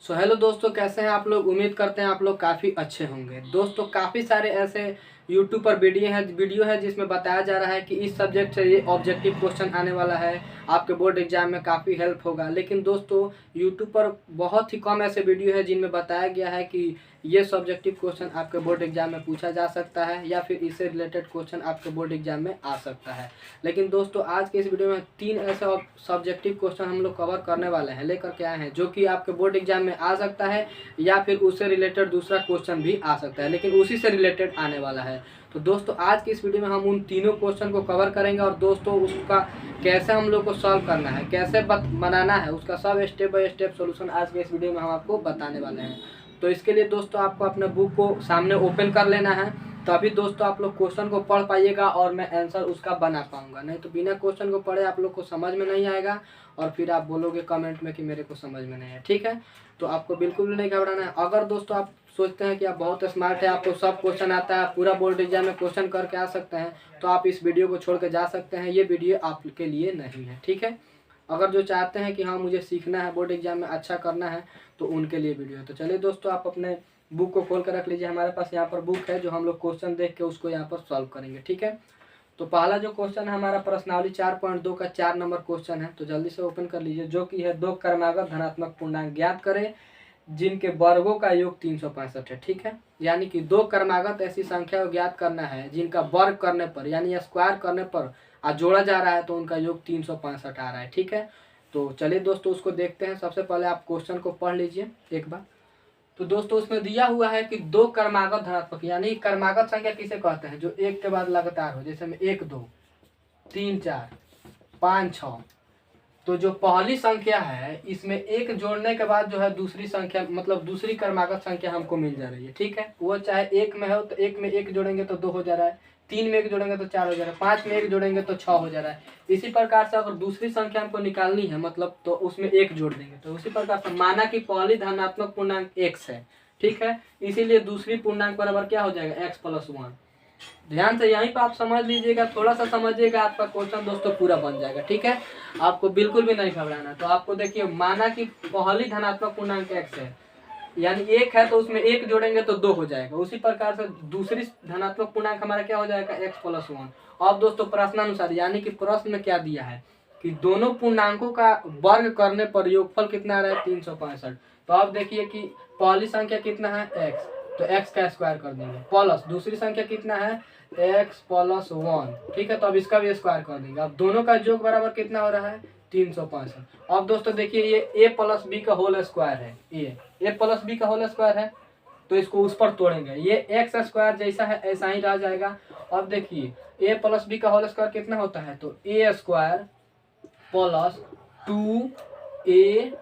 So hello दोस्तों, कैसे हैं आप लोग। उम्मीद करते हैं आप लोग काफ़ी अच्छे होंगे। दोस्तों काफ़ी सारे ऐसे यूट्यूब पर वीडियो है जिसमें बताया जा रहा है कि इस सब्जेक्ट से ये ऑब्जेक्टिव क्वेश्चन आने वाला है, आपके बोर्ड एग्जाम में काफ़ी हेल्प होगा। लेकिन दोस्तों यूट्यूब पर बहुत ही कम ऐसे वीडियो है जिनमें बताया गया है कि ये सब्जेक्टिव क्वेश्चन आपके बोर्ड एग्जाम में पूछा जा सकता है या फिर इससे रिलेटेड क्वेश्चन आपके बोर्ड एग्जाम में आ सकता है। लेकिन दोस्तों आज के इस वीडियो में 3 ऐसे सब्जेक्टिव क्वेश्चन हम लोग कवर करने वाले हैं, लेकर के आए हैं, जो कि आपके बोर्ड एग्जाम में आ सकता है या फिर उससे रिलेटेड दूसरा क्वेश्चन भी आ सकता है, लेकिन उसी से रिलेटेड आने वाला है। तो दोस्तों आज की इस वीडियो में हम उन तीनों क्वेश्चन को कवर करेंगे और दोस्तों उसका कैसे हम लोग को सॉल्व करना है, कैसे बनाना है, उसका सब स्टेप बाय स्टेप सोल्यूशन आज के इस वीडियो में हम आपको बताने वाले हैं। तो इसके लिए दोस्तों आपको अपने बुक को सामने ओपन कर लेना है, तभी दोस्तों आप लोग क्वेश्चन को पढ़ पाइएगा और मैं आंसर उसका बना पाऊंगा। नहीं तो बिना क्वेश्चन को पढ़े आप लोग को समझ में नहीं आएगा और फिर आप बोलोगे कमेंट में कि मेरे को समझ में नहीं है। ठीक है, तो आपको बिल्कुल भी नहीं घबराना है। अगर दोस्तों आप सोचते हैं कि आप बहुत स्मार्ट है, आपको सब क्वेश्चन आता है, पूरा बोर्ड एग्जाम में क्वेश्चन करके आ सकते हैं, तो आप इस वीडियो को छोड़ के जा सकते हैं। ये वीडियो आपके लिए नहीं है। ठीक है, अगर जो चाहते हैं कि हाँ मुझे सीखना है, बोर्ड एग्जाम में अच्छा करना है, तो उनके लिए वीडियो है। तो चलिए दोस्तों आप अपने बुक को खोल कर रख लीजिए। हमारे पास यहाँ पर बुक है जो हम लोग क्वेश्चन देख के उसको यहाँ पर सॉल्व करेंगे। ठीक है, तो पहला जो क्वेश्चन है हमारा प्रश्नावली 4.2 का 4 नंबर क्वेश्चन है। तो जल्दी से ओपन कर लीजिए, जो कि है 2 क्रमागत धनात्मक पूर्णांक ज्ञात करें जिनके वर्गों का योग 365 है। ठीक है, यानी कि 2 क्रमागत ऐसी संख्या को ज्ञात करना है जिनका वर्ग करने पर यानी स्क्वायर करने पर जोड़ा जा रहा है तो उनका योग 365 आ रहा है। ठीक है, तो चलिए दोस्तों उसको देखते हैं। सबसे पहले आप क्वेश्चन को पढ़ लीजिए एक बार। तो दोस्तों उसमें दिया हुआ है कि 2 क्रमागत धनात्मक, यानी क्रमागत संख्या किसे कहते हैं, जो एक के बाद लगातार हो, जैसे में 1 2 3 4 5 6। तो जो पहली संख्या है इसमें एक जोड़ने के बाद जो है दूसरी संख्या मतलब दूसरी क्रमागत संख्या हमको मिल जा रही है। ठीक है, वो चाहे एक में हो तो एक में एक जोड़ेंगे तो 2 हो जा रहा है, 3 में एक जोड़ेंगे तो 4 हो जा रहा है, 5 में एक जोड़ेंगे तो 6 हो जा रहा है। इसी प्रकार से अगर दूसरी संख्या हमको निकालनी है मतलब तो उसमें एक जोड़ देंगे। तो उसी प्रकार से माना कि पहली धनात्मक पूर्णांक x है। ठीक है, इसीलिए दूसरी पूर्णांक बराबर क्या हो जाएगा, x + 1। ध्यान से यहीं पर आप समझ लीजिएगा, थोड़ा सा समझिएगा, आपका क्वेश्चन दोस्तों पूरा बन जाएगा। ठीक है, आपको बिल्कुल भी नहीं घबराना। तो आपको देखिए, माना कि पहली धनात्मक पूर्णांक x है, यानी 1 है तो उसमें 1 जोड़ेंगे तो 2 हो जाएगा। उसी प्रकार से दूसरी धनात्मक पूर्णांक हमारा क्या हो जाएगा, x + 1। अब दोस्तों प्रश्नानुसार यानी कि प्रश्न में क्या दिया है कि दोनों पूर्णांकों का वर्ग करने पर योगफल कितना आ रहा है, 365। तो आप देखिए कि पहली संख्या कितना है, x, तो x का स्क्वायर कर देंगे, प्लस दूसरी संख्या कितना है, x + 1। ठीक है, तो अब इसका भी स्क्वायर कर देंगे। अब दोनों का योग बराबर कितना हो रहा है, 365। अब दोस्तों देखिए ये a + b का होल स्क्वायर है, a + b का होल स्क्वायर है, तो इसको उस पर तोड़ेंगे, ये एक्स स्क्वायर जैसा है ऐसा ही रह जाएगा। अब देखिए a + b का होल स्क्वायर कितना होता है, तो a स्क्वायर + 2a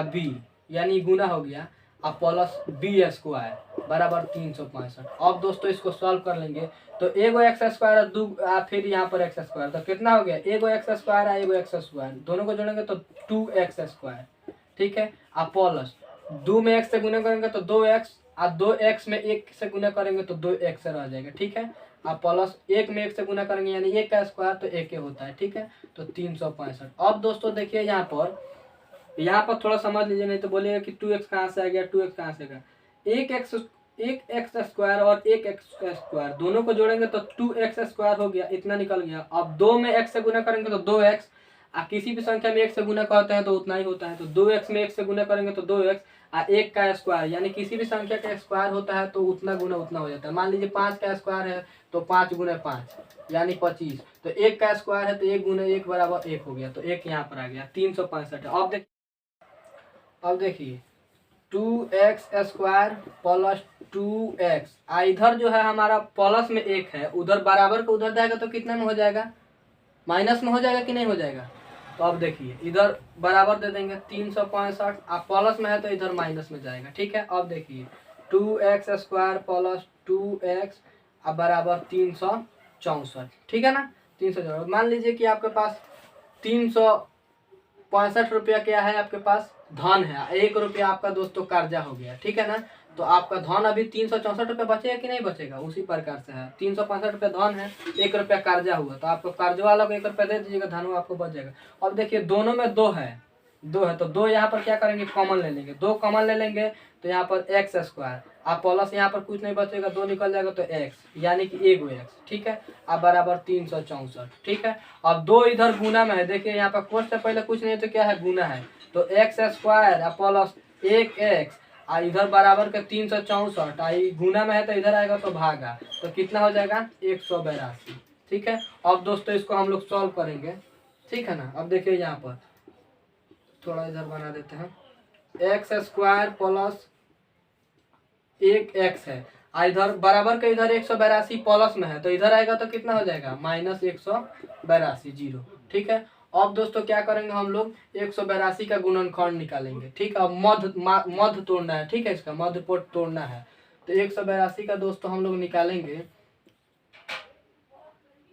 b, यानी गुना हो गया, अब प्लस b स्क्वायर बराबर 365। अब दोस्तों इसको सॉल्व कर लेंगे, तो एगो एक्स स्क्वायर फिर यहाँ पर एक्स स्क्वायर, तो कितना हो गया, एगो एक्स स्क्वायर है एगो एक्स स्क्वायर, दोनों को जोड़ेंगे तो 2x स्क्वायर। ठीक है, आप प्लस 2 में x से गुना करेंगे तो 2x, और 2x में 1 से गुना करेंगे तो 2x रह जाएगा। ठीक है, आप प्लस 1 में 1 से गुना करेंगे यानी 1 का स्क्वायर तो 1 होता है। ठीक है, तो 365। अब दोस्तों देखिए यहाँ पर थोड़ा समझ लीजिए, नहीं तो बोलिएगा कि 2x कहाँ से आ गया, 2x कहाँ से आ गया। एक एक्स स्क्वायर और एक एक्स स्क्वायर दोनों को जोड़ेंगे तो 2x स्क्वायर हो गया, इतना निकल गया। अब 2 में x से गुना करेंगे तो 2x, किसी भी संख्या में 1 से गुना करते हैं तो उतना ही होता है, तो 2x में 1 से गुना करेंगे तो 2x, 1 का स्क्वायर यानी किसी भी संख्या का स्क्वायर होता है तो उतना गुना उतना हो जाता है। मान लीजिए 5 का स्क्वायर है तो 5 × 5 यानी 25, तो 1 का स्क्वायर है तो 1 × 1 बराबर 1 हो गया, तो 1 यहाँ पर आ गया, 365 है। अब देखिए 2x स्क्वायर + 2x, इधर जो है हमारा प्लस में 1 है, उधर बराबर को उधर जाएगा तो कितना में हो जाएगा, माइनस में हो जाएगा कि नहीं हो जाएगा। तो अब देखिए इधर बराबर दे देंगे 365, आप प्लस में है तो इधर माइनस में जाएगा। ठीक है, अब देखिए 2x स्क्वायर + 2x बराबर 364। ठीक है ना, 364। मान लीजिए कि आपके पास 365 रुपया क्या है, आपके पास धन है, 1 रुपया आपका दोस्तों कर्जा हो गया। ठीक है ना, तो आपका धन अभी 364 रुपया बचेगा कि नहीं बचेगा, उसी प्रकार से है 365 रुपया धन है, 1 रुपया कर्जा हुआ, तो आपको कर्ज वाला को 1 रुपया दे दीजिएगा, धन आपको बच जाएगा। अब देखिए दोनों में 2 है, 2 है तो 2 यहाँ पर क्या करेंगे कॉमन ले लेंगे, 2 कॉमन ले लेंगे तो यहाँ पर एक्स स्क्वायर, आप प्लस यहाँ पर कुछ नहीं बचेगा, 2 निकल जाएगा तो एक्स यानी कि एगो एक्स, ठीक है। अब बराबर 364, ठीक है। अब 2 इधर गुना में है, देखिए यहाँ पर कोष्ठ से पहले कुछ नहीं तो क्या है गुना है, तो एक्स स्क्वायर प्लस 1x और इधर बराबर के 364 आई गुना में है तो इधर आएगा तो भागा, तो कितना हो जाएगा 182, ठीक है। अब दोस्तों इसको हम लोग सॉल्व करेंगे, ठीक है ना। अब देखिए यहाँ पर थोड़ा इधर बना देते हैं, एक्स स्क्वायर प्लस 1x है, इधर बराबर के इधर 182 प्लस में है तो इधर आएगा तो कितना हो जाएगा माइनस 182 जीरो, ठीक है। अब दोस्तों क्या करेंगे हम लोग 182 का गुणनखंड निकालेंगे, ठीक है। अब मध्य तोड़ना है, ठीक है, इसका मध्य पट तोड़ना है तो 182 का दोस्तों हम लोग निकालेंगे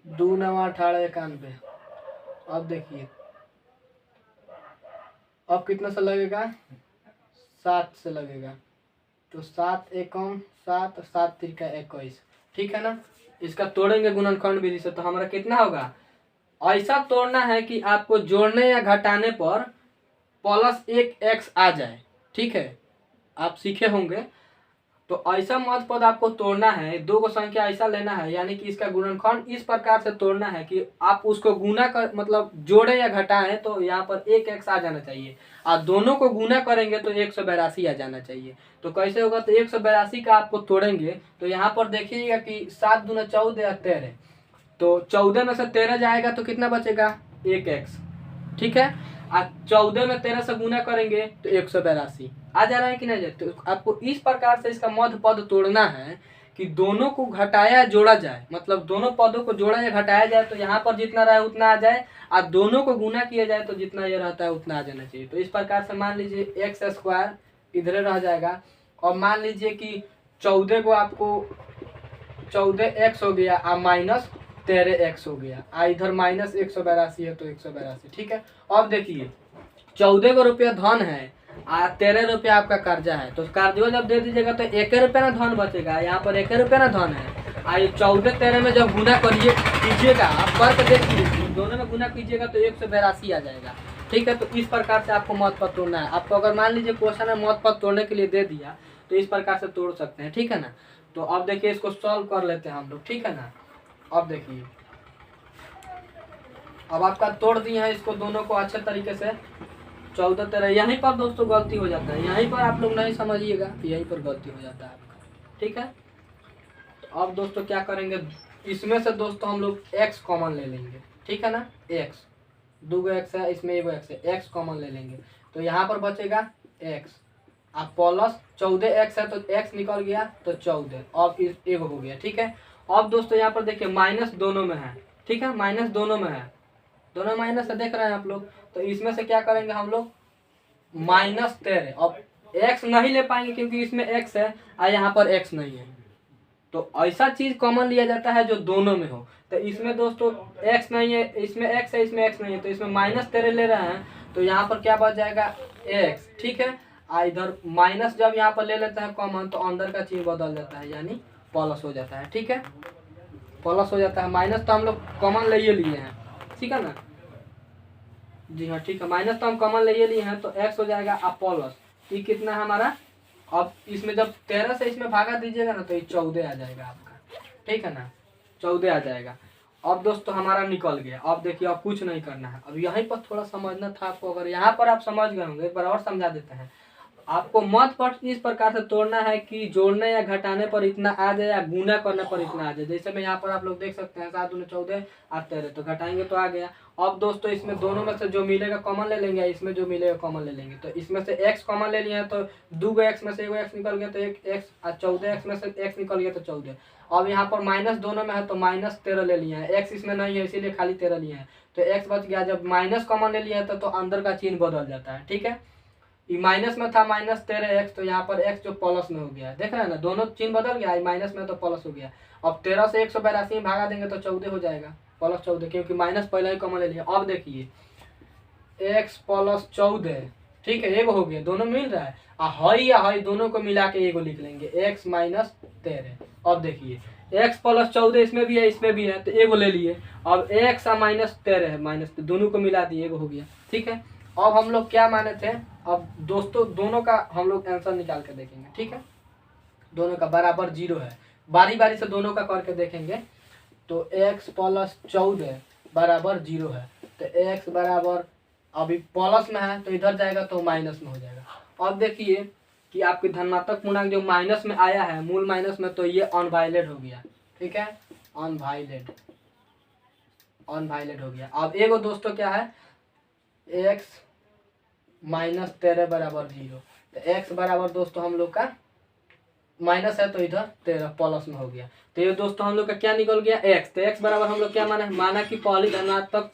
2 9 18 91। अब देखिए अब कितना से लगेगा 7 से लगेगा, तो 7 एकम 7 7 तिरका 21, ठीक है ना। इसका तोड़ेंगे गुणनखंड विधि से तो हमारा कितना होगा, ऐसा तोड़ना है कि आपको जोड़ने या घटाने पर प्लस 1x आ जाए, ठीक है, आप सीखे होंगे। तो ऐसा मध्य पद आपको तोड़ना है, 2 को संख्या ऐसा लेना है यानी कि इसका गुणनखंड इस प्रकार से तोड़ना है कि आप उसको गुना कर मतलब जोड़े या घटाएं तो यहाँ पर 1x आ जाना चाहिए, और दोनों को गुना करेंगे तो 182 आ जाना चाहिए। तो कैसे होगा, तो 182 का आपको तोड़ेंगे तो यहाँ पर देखिएगा कि 7 दूना 14 और 13, तो 14 में से 13 जाएगा तो कितना बचेगा 1x, ठीक है। आज 14 में 13 से गुना करेंगे तो 182 आ जा रहा है कि नहीं। तो आपको इस प्रकार से इसका मध्य पद तोड़ना है कि दोनों को घटाया जोड़ा जाए, मतलब दोनों पदों को जोड़ा या घटाया जाए तो यहाँ पर जितना रहे उतना आ जाए, और दोनों को गुना किया जाए तो जितना ये रहता है उतना आ जाना चाहिए। तो इस प्रकार से मान लीजिए एक्स स्क्वायर इधर रह जाएगा, और मान लीजिए कि 14 को आपको 14x हो गया और माइनस 13x हो गया, और इधर माइनस 182 है तो 182, ठीक है। अब देखिए 14 रुपया धन है और 13 रुपया आपका कर्जा है, तो कर्जा जब दे दीजिएगा तो 1 रुपया ना धन बचेगा, यहाँ पर 1 रुपया ना धन है, और 14 13 में जब गुना कीजिएगा आप करके देखिए, दोनों में गुना कीजिएगा तो 182 आ जाएगा, ठीक है। तो इस प्रकार से आपको मध्य पद तोड़ना है। आपको अगर मान लीजिए क्वेश्चन में मध्य पद तोड़ने के लिए दे दिया तो इस प्रकार से तोड़ सकते हैं, ठीक है ना। तो अब देखिए इसको सॉल्व कर लेते हैं हम लोग, ठीक है ना। अब देखिए अब आपका तोड़ दिए हैं इसको दोनों को अच्छे तरीके से, 14 13, यहीं पर दोस्तों गलती हो जाता है, यहीं पर आप लोग नहीं समझिएगा, यहीं पर गलती हो जाता है आपका, ठीक है। तो अब दोस्तों क्या करेंगे, इसमें से दोस्तों हम लोग x कॉमन ले लेंगे, ठीक है ना। x 2 x है, इसमें 1 x है, x कॉमन ले लेंगे तो यहाँ पर बचेगा x, अब प्लस 14x है तो x निकल गया तो 14, अब एक हो गया, ठीक है। अब दोस्तों यहाँ पर देखिए माइनस दोनों में है, ठीक है, माइनस दोनों में है, दोनों माइनस से देख रहे हैं आप लोग। तो इसमें से क्या करेंगे हम लोग माइनस 13, अब x नहीं ले पाएंगे क्योंकि इसमें x है और यहाँ पर x नहीं है, तो ऐसा चीज कॉमन लिया जाता है जो दोनों में हो। तो इसमें दोस्तों x नहीं है, इसमें x है, इसमें x नहीं है, तो इसमें माइनस 13 ले रहे हैं तो यहाँ पर क्या बच जाएगा x, ठीक है। इधर माइनस जब यहाँ पर ले लेते हैं कॉमन तो अंदर का चिन्ह बदल जाता है यानी प्लस हो जाता है, ठीक है, प्लस हो जाता है। माइनस तो हम लोग कॉमन ले लिए हैं, ठीक है ना, जी हाँ, ठीक है, माइनस तो हम कॉमन ले लिए हैं तो x हो जाएगा अब प्लस, ये कितना है हमारा, अब इसमें जब 13 से इसमें भागा दीजिएगा ना तो ये 14 आ जाएगा आपका, ठीक है ना, 14 आ जाएगा। अब दोस्तों हमारा निकल गया। अब देखिए अब कुछ नहीं करना है, अब यहीं पर थोड़ा समझना था आपको, अगर यहाँ पर आप समझ गए होंगे एक बार और समझा देते हैं। आपको मध्य पद इस प्रकार से तोड़ना है कि जोड़ने या घटाने पर इतना आ जाए या गुना करने पर इतना आ जाए। जैसे में यहाँ पर आप लोग देख सकते हैं 7 दूनी 14 और 13, तो घटाएंगे तो आ गया। अब दोस्तों इसमें दोनों में से जो मिलेगा कॉमन ले लेंगे, इसमें जो मिलेगा कॉमन ले लेंगे। तो इसमें से x कॉमन ले लिया है तो 2 x में से 1 x निकल गया तो 1 x, और 14 x में से x निकल गया तो 14। अब यहाँ पर माइनस दोनों में है तो माइनस 13 ले लिया है, x इसमें नहीं है इसीलिए खाली 13 लिया है तो x बच गया। जब माइनस कॉमन ले लिया है तो अंदर का चिन्ह बदल जाता है, ठीक है। ये माइनस में था माइनस 13x, तो यहाँ पर x जो प्लस में हो गया, देख रहे हैं ना, दोनों चिन्ह बदल गया, माइनस में तो प्लस हो गया। अब 13 से 182 में भागा देंगे तो 14 हो जाएगा, प्लस 14, क्योंकि माइनस पहले ही कॉमन ले लिया। अब देखिए x प्लस 14, ठीक है, एगो हो गया, दोनों मिल रहा है, हई या हई दोनों को मिला के एगो लिख लेंगे, x माइनस 13। अब देखिए x प्लस 14 इसमें भी है इसमें भी है तो एगो ले लिए। अब x माइनस 13 है, माइनस दोनों को मिला दिए, एगो हो गया, ठीक है। अब हम लोग क्या माने थे, अब दोस्तों दोनों का हम लोग आंसर निकाल के देखेंगे, ठीक है। दोनों का बराबर 0 है, बारी बारी से दोनों का करके देखेंगे। तो x प्लस 14 बराबर 0 है, तो x बराबर अभी प्लस में है तो इधर जाएगा तो माइनस में हो जाएगा। अब देखिए कि आपके धनात्मक पूर्णांक जो माइनस में आया है, मूल माइनस में, तो ये अनवायलेट हो गया, ठीक है, अनवायलेट हो गया। अब एगो दोस्तों क्या है, x माइनस 13 बराबर 0, तो x बराबर दोस्तों हम लोग का माइनस है तो इधर 13 प्लस में हो गया। तो ये दोस्तों हम लोग का क्या निकल गया, x। तो x बराबर हम लोग क्या माना कि पहली धनात्मक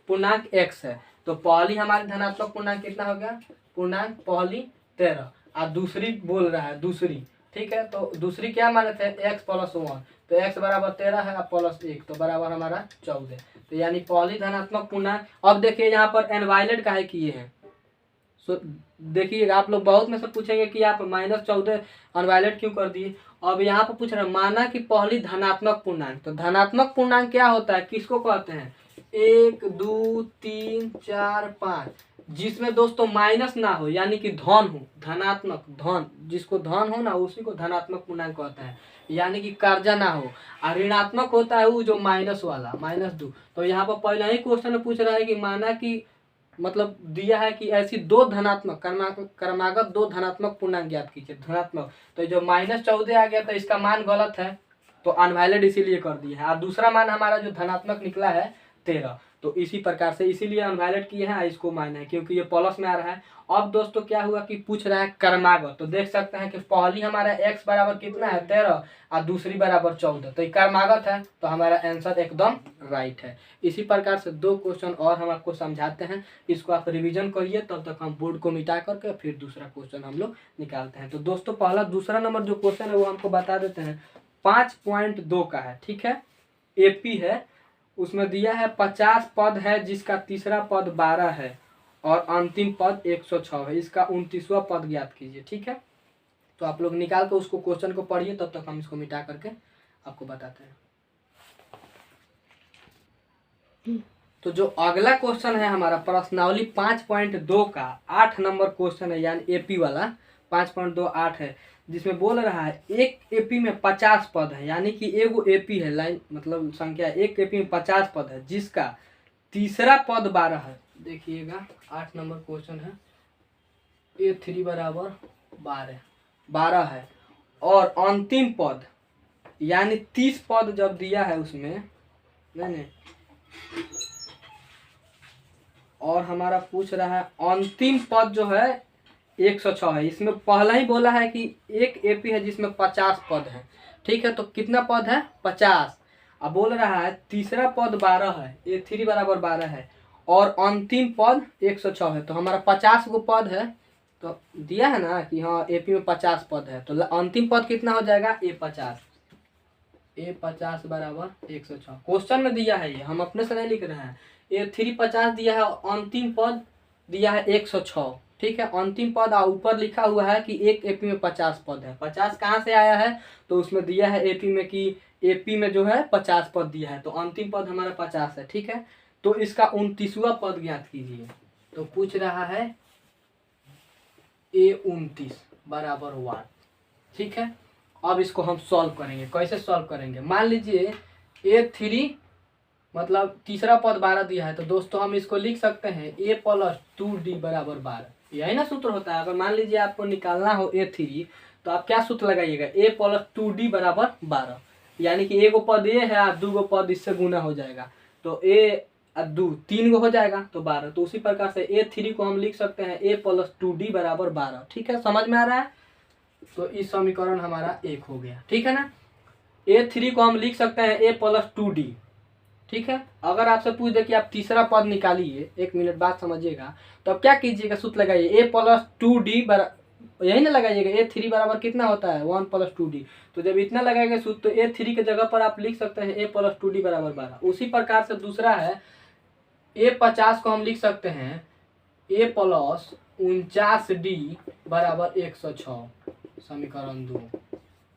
पूर्णांक x है, तो पहली हमारी धनात्मक पूर्णांक कितना हो गया, पूर्णांक पहली 13 और दूसरी बोल रहा है दूसरी, ठीक है। तो दूसरी क्या माने थे, x प्लस 1, तो x बराबर 13 है प्लस 1, तो बराबर हमारा 14। तो यानी पहली धनात्मक पूर्णांक। अब देखिए यहाँ पर एनवायलेट काहे किए हैं, देखिए आप लोग बहुत में से पूछेंगे कि आप -14 अनवायलेट क्यों कर दिए। अब यहाँ पर पूछ रहे हैं माना कि पहली धनात्मक पूर्णांक, तो धनात्मक पूर्णांक क्या होता है, किसको कहते हैं, 1 2 3 4 5, जिसमें दोस्तों माइनस ना हो, यानी कि धन हो, धनात्मक धन, जिसको धन हो ना उसी को धनात्मक पूर्णांक कहते हैं, यानी कि कर्जा ना हो। और ऋणात्मक होता है वो जो माइनस वाला, -2। तो यहाँ पर पहला ही क्वेश्चन में पूछ रहा है कि माना कि मतलब दिया है कि ऐसी दो धनात्मक क्रमागत दो धनात्मक पूर्णांक ज्ञात कीजिए, धनात्मक। तो जो -14 आ गया तो इसका मान गलत है, तो अनवैलिड इसीलिए कर दिया है। और दूसरा मान हमारा जो धनात्मक निकला है 13, तो इसी प्रकार से इसीलिए अनवैलिड किए हैं, इसको माना है क्योंकि ये प्लस में आ रहा है। अब दोस्तों क्या हुआ कि पूछ रहा है क्रमागत, तो देख सकते हैं कि पहली हमारा x बराबर कितना है 13 और दूसरी बराबर 14, तो ये क्रमागत है, तो हमारा आंसर एकदम राइट है। इसी प्रकार से 2 क्वेश्चन और हम आपको समझाते हैं, इसको आप रिवीजन करिए, तब तक हम बोर्ड को मिटा करके फिर दूसरा क्वेश्चन हम लोग निकालते हैं। तो दोस्तों पहला दूसरा नंबर जो क्वेश्चन है वो हमको बता देते हैं, 5.2 का है, ठीक है, एपी है। उसमें दिया है 50 पद है जिसका तीसरा पद 12 है और अंतिम पद 106 है, इसका 29वां पद ज्ञात कीजिए, ठीक है। तो आप लोग निकाल के उसको क्वेश्चन को पढ़िए, तब तक हम इसको मिटा करके आपको बताते हैं। तो जो अगला क्वेश्चन है हमारा प्रश्नावली 5.2 का 8 नंबर क्वेश्चन है, यानी एपी वाला 5.28 है, जिसमें बोल रहा है एक एपी में 50 पद है, यानी कि एगो एपी है, लाइन मतलब संख्या, एक एपी में 50 पद है जिसका तीसरा पद 12 है। देखिएगा 8 नंबर क्वेश्चन है, A3 बराबर 12 है और अंतिम पद यानी 30 पद जब दिया है उसमें, नहीं और हमारा पूछ रहा है अंतिम पद जो है 106 है। इसमें पहला ही बोला है कि एक एपी है जिसमें 50 पद है, ठीक है, तो कितना पद है 50। अब बोल रहा है तीसरा पद 12 है, A3 बराबर 12 है और अंतिम पद 106 है, तो हमारा 50 गो पद है, तो दिया है ना कि हाँ एपी में 50 पद है, तो अंतिम पद कितना हो जाएगा A50 बराबर 106। क्वेश्चन में दिया है, ये हम अपने से नहीं लिख रहे हैं। A3 50 दिया है, अंतिम पद दिया है 106, ठीक है, अंतिम पद ऊपर लिखा हुआ है कि एक एपी में 50 पद है। 50 कहाँ से आया है, तो उसमें दिया है एपी में कि एपी में जो है 50 पद दिया है, तो अंतिम पद हमारा 50 है, ठीक है। तो इसका 29वां पद ज्ञात कीजिए। तो पूछ रहा है A29 बराबर 1, ठीक है। अब इसको हम सॉल्व करेंगे, कैसे सॉल्व करेंगे, मान लीजिए A3 मतलब तीसरा पद 12 दिया है, तो दोस्तों हम इसको लिख सकते हैं A + 2D बराबर 12, यही ना सूत्र होता है। अगर मान लीजिए आपको निकालना हो A3, तो आप क्या सूत्र लगाइएगा, A + 2D बराबर 12, यानी कि एगो पद ए है और 2 गो पद इससे गुना हो जाएगा, तो A और 2 3 गो हो जाएगा तो 12। तो उसी प्रकार से A3 को हम लिख सकते हैं A + 2D बराबर 12, ठीक है, समझ में आ रहा है। तो इस समीकरण हमारा 1 हो गया, ठीक है ना। A3 को हम लिख सकते हैं A + 2D, ठीक है। अगर आपसे पूछ दे कि आप तीसरा पद निकालिए, 1 मिनट बात समझिएगा, तो अब क्या कीजिएगा, सूत्र लगाइए A + 2D यही ना लगाइएगा, A3 बराबर कितना होता है 1 + 2D, तो जब इतना लगाएंगे सूत्र, तो A3 के जगह पर आप लिख सकते हैं A + 2D बराबर 12। उसी प्रकार से दूसरा है A50 को हम लिख सकते हैं A + 49D बराबर 106, समीकरण 2,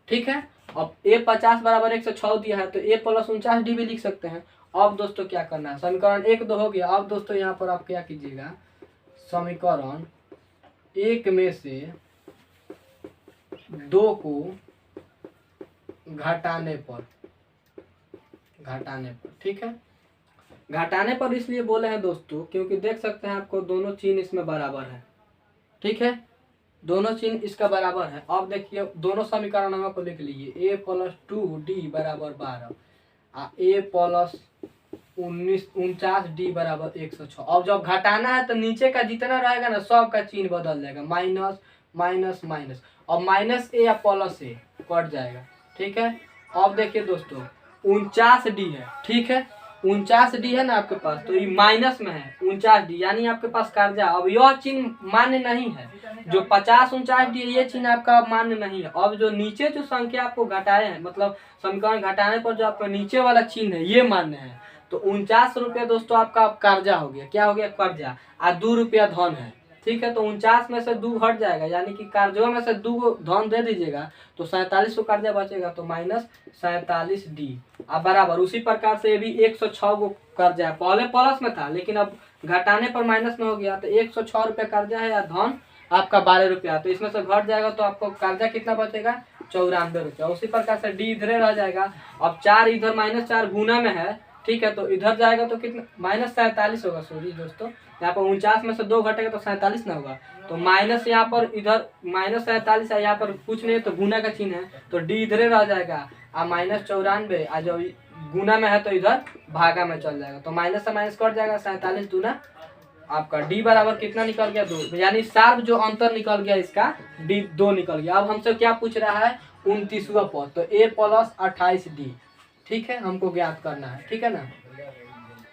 ठीक है। अब A50 बराबर 106 दिया है, तो A + 49D भी लिख सकते हैं। अब दोस्तों क्या करना है, समीकरण 1 2 हो गया। अब दोस्तों यहाँ पर आप क्या कीजिएगा, समीकरण एक में से 2 को घटाने पर ठीक है। घटाने पर इसलिए बोले हैं दोस्तों क्योंकि देख सकते हैं आपको दोनों चिन्ह इसमें बराबर है, ठीक है, दोनों चिन्ह इसका बराबर है। अब देखिए दोनों समीकरणों को लिख लीजिए, a + 2d = 12 a + 49d = 106। अब जब घटाना है तो नीचे का जितना रहेगा ना सब का चिन्ह बदल जाएगा, माइनस माइनस माइनस, और -a या +a कट जाएगा, ठीक है। अब देखिए दोस्तों 49d है, ठीक है, 49d है ना आपके पास, तो ये माइनस में है 49d, यानी आपके पास कर्जा। अब यह चिन्ह मान्य नहीं है, जो 50 49d ये चिन्ह आपका मान्य नहीं है। अब जो नीचे जो संख्या आपको घटाए हैं, मतलब समीकरण घटाने पर जो आपका नीचे वाला चिन्ह है ये मान्य है। तो 49 रुपये दोस्तों आपका कर्जा हो गया, क्या हो गया, कर्जा, और 2 रुपया धन है, ठीक है। तो 49 में से 2 हट जाएगा, यानी कि कर्जों में से 2 को धन दे दीजिएगा तो 47 को कर्जा बचेगा, तो -47d। अब बराबर उसी प्रकार से ये भी 106 को कर्जा है, पहले प्लस में था लेकिन अब घटाने पर माइनस में हो गया, तो 106 रुपये कर्जा है या धन आपका 12 रुपया, तो इसमें से घट जाएगा तो आपको कर्जा कितना बचेगा, 94 रुपया। उसी प्रकार से डी इधर रह जाएगा। अब 4 इधर -4 गुना में है, ठीक है, तो इधर जाएगा तो कितना, -47 होगा, सॉरी दोस्तों, यहाँ पर 49 में से 2 घटेगा तो 47 ना होगा, तो माइनस यहाँ पर इधर -47 है, यहाँ पर कुछ नहीं तो गुना का चिन्ह है, तो डी इधरे रह जाएगा, और -94, और जब गुना में है तो इधर भागा में चल जाएगा, तो माइनस से माइनस कट जाएगा, 47 दूना आपका डी बराबर कितना निकल गया, 2, यानी सार्व जो अंतर निकल गया इसका डी 2 निकल गया। अब हमसे क्या पूछ रहा है, 29वां पद, तो a + 28d, ठीक है, हमको ज्ञात करना है, ठीक है ना,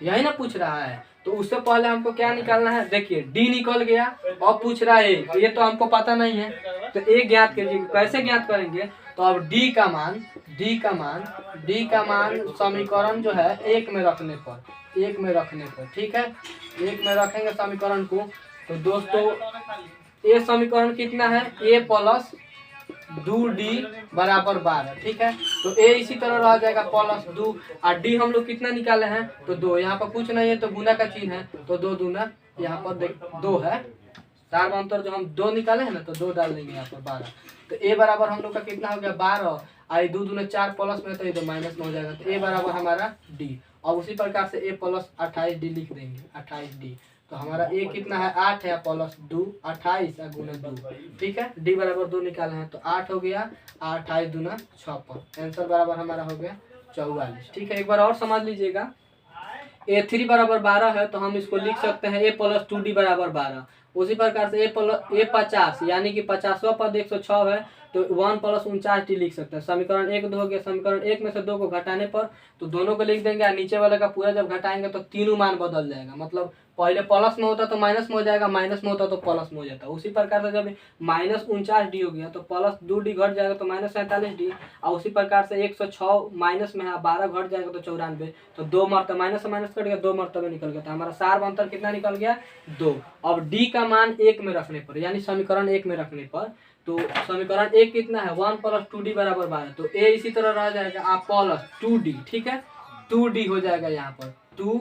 यही ना पूछ रहा है। तो उससे पहले हमको क्या निकालना है, देखिए डी निकल गया, और पूछ रहा है ये तो हमको पता नहीं है, तो ए ज्ञात कीजिए। कैसे ज्ञात करेंगे, तो अब डी का मान समीकरण जो है एक में रखने पर, ठीक है, एक में रखेंगे समीकरण को, तो दोस्तों ये समीकरण कितना है, a + 2d = 12, ठीक है, तो a इसी तरह रह जाएगा +2, और d हम लोग कितना निकाले हैं, तो 2, यहाँ पर कुछ नहीं है तो गुना का चिन्ह है, तो 2 दूना, यहाँ पर देख 2 है, सार्व अंतर जो हम 2 निकाले हैं ना, तो 2 डाल देंगे यहाँ पर 12, तो a बराबर हम लोग का कितना हो गया, 12, आई 2 दूना 4 प्लस में, तो ये तो माइनस में हो जाएगा, तो a बराबर हमारा d। और उसी प्रकार से a + 28d लिख देंगे, 28d, तो हमारा a कितना है, 8 है, +2 28 और गुना 2, ठीक है, d बराबर 2 निकाले हैं, तो 8 हो गया, 28 दूना 56, आंसर बराबर हमारा हो गया 44, ठीक है। एक बार और समझ लीजिएगा, a3 = 12 है, तो हम इसको लिख सकते हैं a + 2d = 12। उसी प्रकार से a 50, यानी कि 50वां पद 106 है, तो 1 + 49d लिख सकते हैं। समीकरण 1 2 हो गया, समीकरण 1 में से 2 को घटाने पर तो दोनों को लिख देंगे, और नीचे वाले का पूरा जब घटाएंगे तो तीनों मान बदल जाएगा, मतलब पहले प्लस में होता तो माइनस में हो जाएगा, माइनस में होता तो प्लस में हो जाता। उसी प्रकार से जब -49d हो गया तो +2d घट जाएगा तो -47d, और उसी प्रकार से 106 माइनस में है, 12 घट जाएगा तो 94, तो 2 मरतबा माइनस से माइनस कट गया, 2 मरतबे निकल गया, तो हमारा सार्व अंतर कितना निकल गया, 2। अब d का मान 1 में रखने पर, यानी समीकरण 1 में रखने पर, तो समीकरण 1 कितना है, 1 + 2d = 12, तो a इसी तरह रह जाएगा, आप +2d, ठीक है, 2d हो जाएगा यहाँ पर 2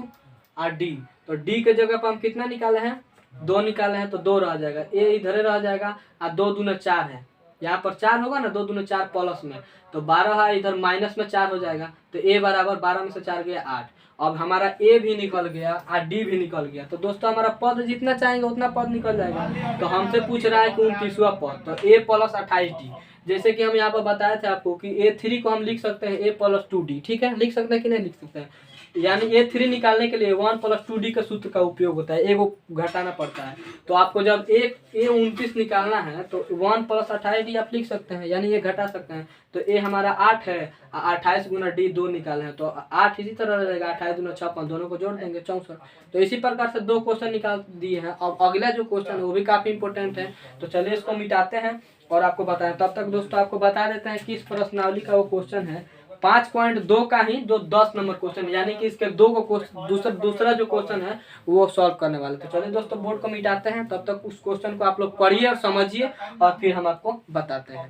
और d, तो d के जगह पर हम कितना निकाले हैं, 2 निकाले हैं, तो 2 रह जाएगा, a इधर रह जाएगा, और 2 दूना 4 है, यहाँ पर 4 होगा ना, 2 दूना 4 प्लस में, तो 12 है, इधर माइनस में 4 हो जाएगा, तो a बराबर 12 में से 4 गया 8। अब हमारा a भी निकल गया और d भी निकल गया, तो दोस्तों हमारा पद जितना चाहेंगे उतना पद निकल जाएगा। तो हमसे पूछ रहा है कि 29वां पद, तो a + 28d, जैसे कि हम यहाँ पर बताए थे आपको कि a3 को हम लिख सकते हैं a + 2d, ठीक है, लिख सकते हैं कि नहीं लिख सकते हैं, यानी a3 निकालने के लिए 1 + 2d का सूत्र का उपयोग होता है, एगो घटाना पड़ता है। तो आपको जब a29 निकालना है तो 1 + 28d आप लिख सकते हैं, यानी ये घटा सकते हैं, तो a हमारा 8 है, 28 गुना d 2 निकाले हैं, तो 8 इसी तरह रहेगा, 28 दूना 56, दोनों को जोड़ देंगे 64। तो इसी प्रकार से 2 क्वेश्चन निकाल दिए हैं। अब अगला जो क्वेश्चन है वो भी काफ़ी इंपॉर्टेंट है, तो चलिए इसको मिटाते हैं और आपको बताएं। तब तक दोस्तों आपको बता देते हैं कि इस प्रश्नावली का वो क्वेश्चन है 5.2 का ही जो 10 नंबर क्वेश्चन, यानी कि इसके 2 को दूसरा जो क्वेश्चन है वो सॉल्व करने वाले। तो चलिए दोस्तों बोर्ड को मिटाते हैं, तब तक उस क्वेश्चन को आप लोग पढ़िए और समझिए, और फिर हम आपको बताते हैं।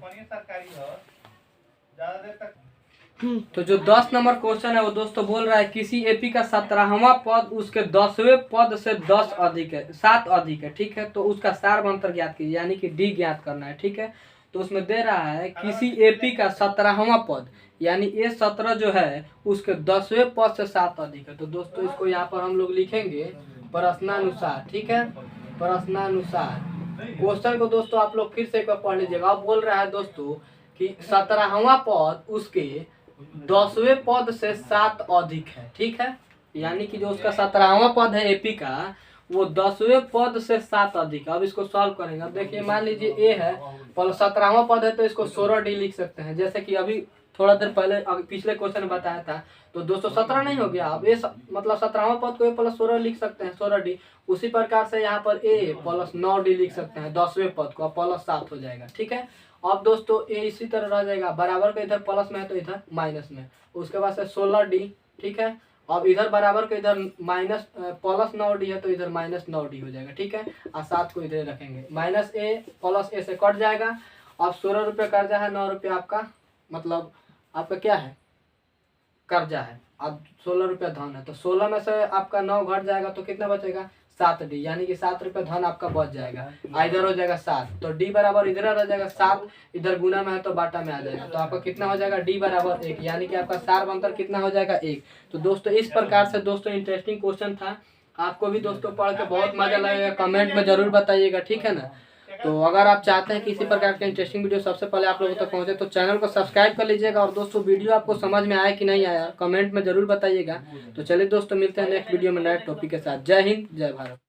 तो जो 10 नंबर क्वेश्चन है वो दोस्तों बोल रहा है किसी एपी का 17वां पद उसके 10वें पद से 10 अधिक है, 7 अधिक है, ठीक है। तो उसका सारवंतर ज्ञात कीजिए, यानी कि डी ज्ञात करना है, ठीक है। तो उसमें दे रहा है किसी एपी का 17वां पद यानी A17 जो है उसके 10वें पद से 7 अधिक है। तो दोस्तों इसको यहाँ पर हम लोग लिखेंगे प्रश्नानुसार, ठीक है, प्रश्नानुसार। क्वेश्चन को दोस्तों आप लोग फिर से एक बार पढ़ लीजिएगा। अब बोल रहा है दोस्तों कि 17वां पद उसके 10वें पद से 7 अधिक है, ठीक है। यानी कि जो उसका 17वां पद है एपी का वो 10वें पद से 7 अधिक है। अब इसको सॉल्व करेंगे। अब देखिए मान लीजिए ए है प्लस 17वां पद है तो इसको 16D लिख सकते हैं, जैसे कि अभी थोड़ा देर पहले पिछले क्वेश्चन में बताया था। तो 217 नहीं हो गया, अब ए मतलब 17वां पद को ए प्लस 16 लिख सकते हैं, 16D। उसी प्रकार से यहाँ पर ए प्लस 9D लिख सकते हैं 10वें पद को, अब प्लस 7 हो जाएगा, ठीक है। अब दोस्तों ए इसी तरह रह जाएगा, बराबर का इधर प्लस में है तो इधर माइनस में, उसके बाद से 16D, ठीक है। अब इधर बराबर का इधर माइनस प्लस 9D है तो इधर माइनस 9D हो जाएगा, ठीक है। और 7 को इधर रखेंगे, माइनस ए प्लस ए से कट जाएगा। अब 16 रुपये कर्जा है, 9 रुपये आपका मतलब आपका क्या है कर्जा है, अब 16 रुपया धन है। तो 16 में से आपका 9 घट जाएगा तो कितना बचेगा 7D, यानी कि 7 रुपये धन आपका बच जाएगा। इधर हो जाएगा 7, तो D बराबर इधर रह जाएगा 7, इधर गुना में है तो बाटा में आ जाएगा। तो आपका कितना हो जाएगा D बराबर 1, यानी कि आपका सारवंतर कितना हो जाएगा 1। तो दोस्तों इस प्रकार से दोस्तों इंटरेस्टिंग क्वेश्चन था। आपको भी दोस्तों पढ़ के बहुत मजा लगेगा, कमेंट में जरूर बताइएगा, ठीक है ना। तो अगर आप चाहते हैं कि इसी प्रकार के इंटरेस्टिंग वीडियो सबसे पहले आप लोगों तक पहुंचे तो चैनल को सब्सक्राइब कर लीजिएगा। और दोस्तों वीडियो आपको समझ में आया कि नहीं आया कमेंट में जरूर बताइएगा। तो चलिए दोस्तों मिलते हैं नेक्स्ट वीडियो में नए टॉपिक के साथ। जय हिंद, जय भारत।